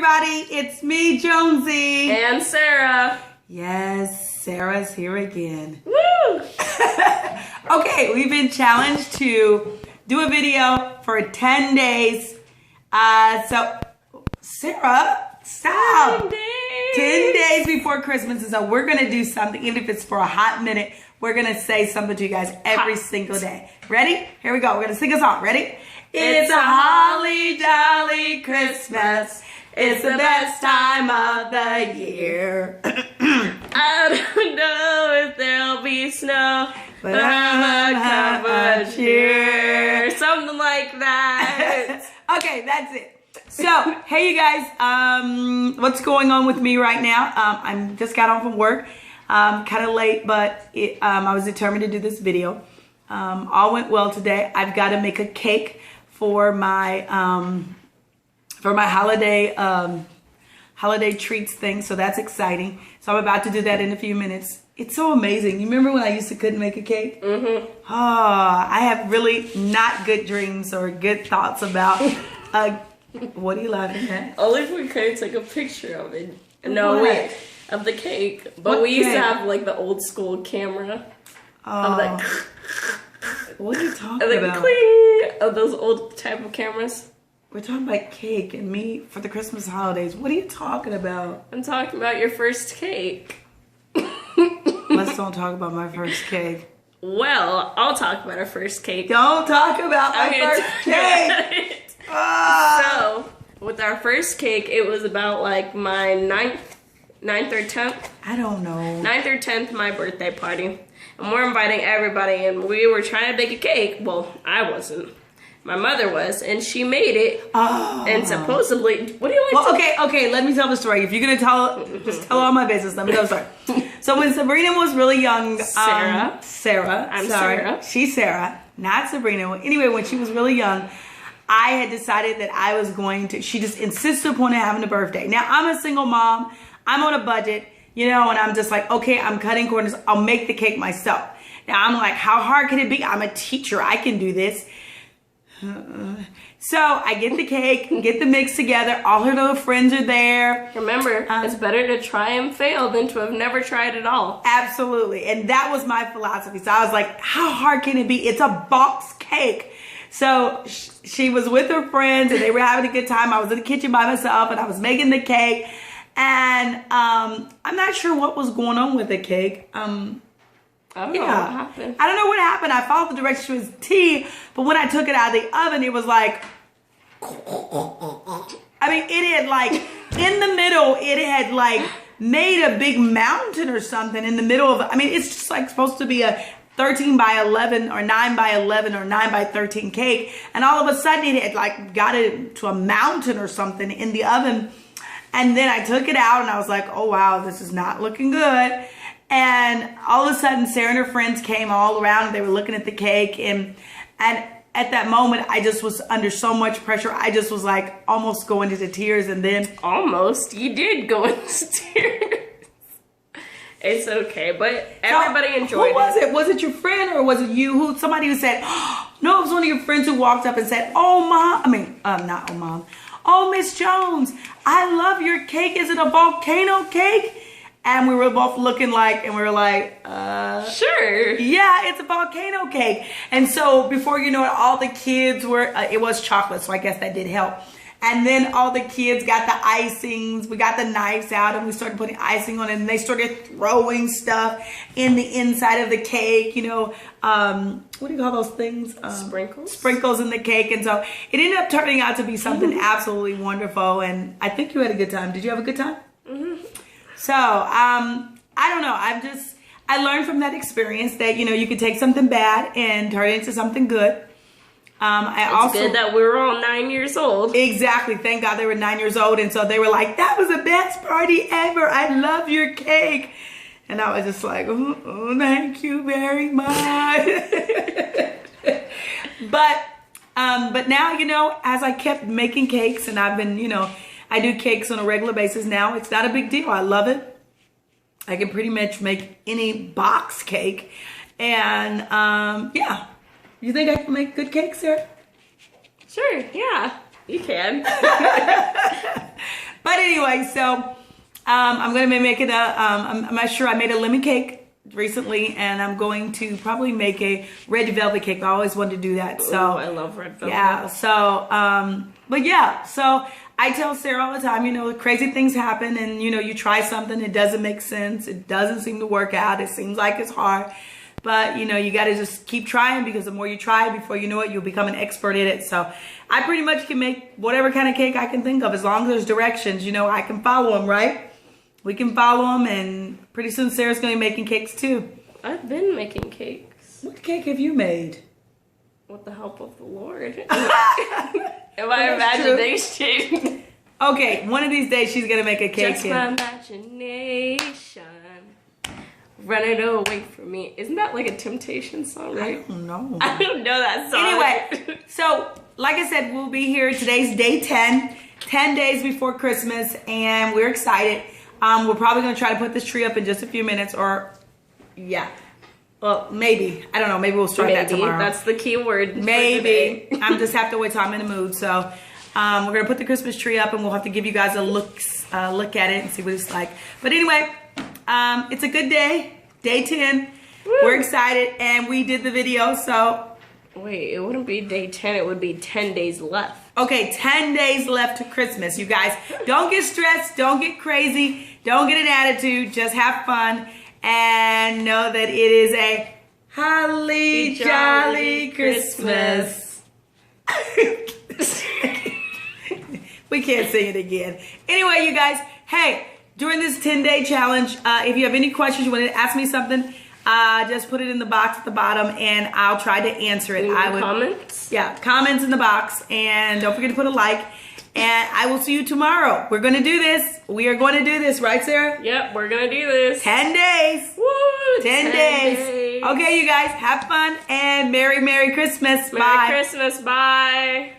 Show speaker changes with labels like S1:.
S1: everybody. It's me, Jonesy.
S2: And Sarah.
S1: Yes, Sarah's here again.
S2: Woo!
S1: Okay, we've been challenged to do a video for 10 days. So, Sarah, stop.
S2: 10 days.
S1: 10 days before Christmas. And so we're going to do something, even if it's for a hot minute. We're going to say something to you guys every single day. Ready? Here we go. We're going to sing a song. Ready? It's a holly jolly Christmas. It's the best time of the year.
S2: I don't know if there'll be snow, but I'm a cup of cheer. Something like that.
S1: Okay, that's it. So, hey you guys, what's going on with me right now? I just got off from work, kind of late, but I was determined to do this video. All went well today. I've got to make a cake for my holiday treats thing, so that's exciting. So I'm about to do that in a few minutes. It's so amazing. You remember when I used to couldn't make a cake? Mm-hmm. Oh, I have really not good dreams or good thoughts about. What are you laughing at?
S2: Only if we could take a picture of it. No,
S1: What?
S2: wait, of the cake. But
S1: What
S2: we used
S1: cake?
S2: to have like the old school camera of like,
S1: What are you
S2: and
S1: talking
S2: like
S1: about?
S2: cling of those old type of cameras.
S1: We're talking about cake and me for the Christmas holidays. What are you talking about?
S2: I'm talking about your first cake.
S1: Let's don't talk about my first cake.
S2: Well, I'll talk about our first cake.
S1: Don't talk about my
S2: Okay,
S1: first cake. Ah.
S2: So, with our first cake, it was about like my ninth or 10th.
S1: I don't know.
S2: 9th or 10th, my birthday party. And we're inviting everybody, and we were trying to bake a cake. Well, I wasn't. My mother was, and she made it.
S1: Oh.
S2: And supposedly, what do you like
S1: Well, okay, let me tell the story. If you're gonna tell, just tell all my business. Let me tell the story. So when Sabrina was really young,
S2: Sarah.
S1: I'm sorry,
S2: Sarah.
S1: She's Sarah, not Sabrina. Anyway, when she was really young, I had decided that I was going to. She just insisted upon having a birthday. Now I'm a single mom. I'm on a budget, you know, and I'm just like, okay, I'm cutting corners. I'll make the cake myself. Now I'm like, how hard can it be? I'm a teacher. I can do this. So I get the cake, get the mix together. All her little friends are there.
S2: Remember, it's better to try and fail than to have never tried at all.
S1: Absolutely. And that was my philosophy. So I was like, how hard can it be? It's a box cake. So she was with her friends and they were having a good time. I was in the kitchen by myself and I was making the cake. And I'm not sure what was going on with the cake.
S2: I don't know what happened.
S1: I don't know what happened. I followed the directions to T, but when I took it out of the oven, it was like, I mean, it had like, in the middle, it had like made a big mountain or something in the middle of, I mean, it's just like supposed to be a 13 by 11 or 9 by 11 or 9 by 13 cake. And all of a sudden it had like got it to a mountain or something in the oven. And then I took it out and I was like, oh wow, this is not looking good. And all of a sudden, Sarah and her friends came all around and they were looking at the cake. And at that moment, I just was under so much pressure. I just was like almost going into tears. And then
S2: Almost. You did go into tears. It's okay, but everybody enjoyed it.
S1: Who was it? Was it your friend or was it you? Somebody who said, no, it was one of your friends who walked up and said, oh, Mom. I mean, not oh, Mom. Oh, Miss Jones, I love your cake. Is it a volcano cake? And we were both looking like, and we were like,
S2: Sure.
S1: yeah, it's a volcano cake. And so before you know it, all the kids were, it was chocolate, so I guess that did help. And then all the kids got the icings. We got the knives out and we started putting icing on it. And they started throwing stuff in the inside of the cake, you know, what do you call those things?
S2: Sprinkles?
S1: Sprinkles in the cake. And so it ended up turning out to be something absolutely wonderful. And I think you had a good time. Did you have a good time? Mm-hmm. So, I don't know. I learned from that experience that, you know, you could take something bad and turn it into something good.
S2: It's good that we were all 9 years old.
S1: Exactly. Thank God they were 9 years old. And so they were like, that was the best party ever. I love your cake. And I was just like, oh thank you very much. But now, you know, as I kept making cakes and I've been, you know, I do cakes on a regular basis now. It's not a big deal. I love it. I can pretty much make any box cake. And yeah. You think I can make good cakes, Sarah?
S2: Sure, yeah. You can.
S1: But anyway, so I'm gonna be making I'm not sure. I made a lemon cake recently, and I'm going to probably make a red velvet cake. I always wanted to do that. So
S2: I love red velvet.
S1: yeah. So but yeah. So I tell Sarah all the time, you know, crazy things happen, and you know, you try something, it doesn't make sense, it doesn't seem to work out, it seems like it's hard. But, you know, you got to just keep trying, because the more you try, before you know it, you'll become an expert in it. So I pretty much can make whatever kind of cake I can think of, as long as there's directions. You know, I can follow them, right? We can follow them, and pretty soon Sarah's going to be making cakes too.
S2: I've been making cakes.
S1: What cake have you made?
S2: With the help of the Lord. In my imagination.
S1: Okay, one of these days she's going to make a cake.
S2: Just my imagination. Running away from me. Isn't that like a Temptation song, right?
S1: I don't know.
S2: I don't know that song.
S1: Anyway, so like I said, we'll be here. Today's day 10, 10 days before Christmas, and we're excited. We're probably going to try to put this tree up in just a few minutes, or yeah. Well, maybe. I don't know. Maybe we'll start that tomorrow.
S2: That's the key word.
S1: Maybe. I'm just have to wait till I'm in the mood. So we're going to put the Christmas tree up, and we'll have to give you guys a look at it and see what it's like. But anyway, it's a good day. Day 10. Woo. We're excited, and we did the video, so.
S2: Wait, it wouldn't be day 10. It would be 10 days left. Okay,
S1: 10 days left to Christmas, you guys. Don't get stressed. Don't get crazy. Don't get an attitude. Just have fun. And know that it is a holly jolly Christmas. We can't sing it again. Anyway, you guys, hey, during this 10-day challenge, if you have any questions, you want to ask me something, just put it in the box at the bottom, and I'll try to answer it.
S2: Comments?
S1: Yeah, comments in the box, and don't forget to put a like. And I will see you tomorrow. We're going to do this. We are going to do this, right, Sarah?
S2: Yep, we're going to do this.
S1: 10 days.
S2: Woo!
S1: 10 days. Okay, you guys, have fun, and Merry Christmas.
S2: Merry Christmas. Bye.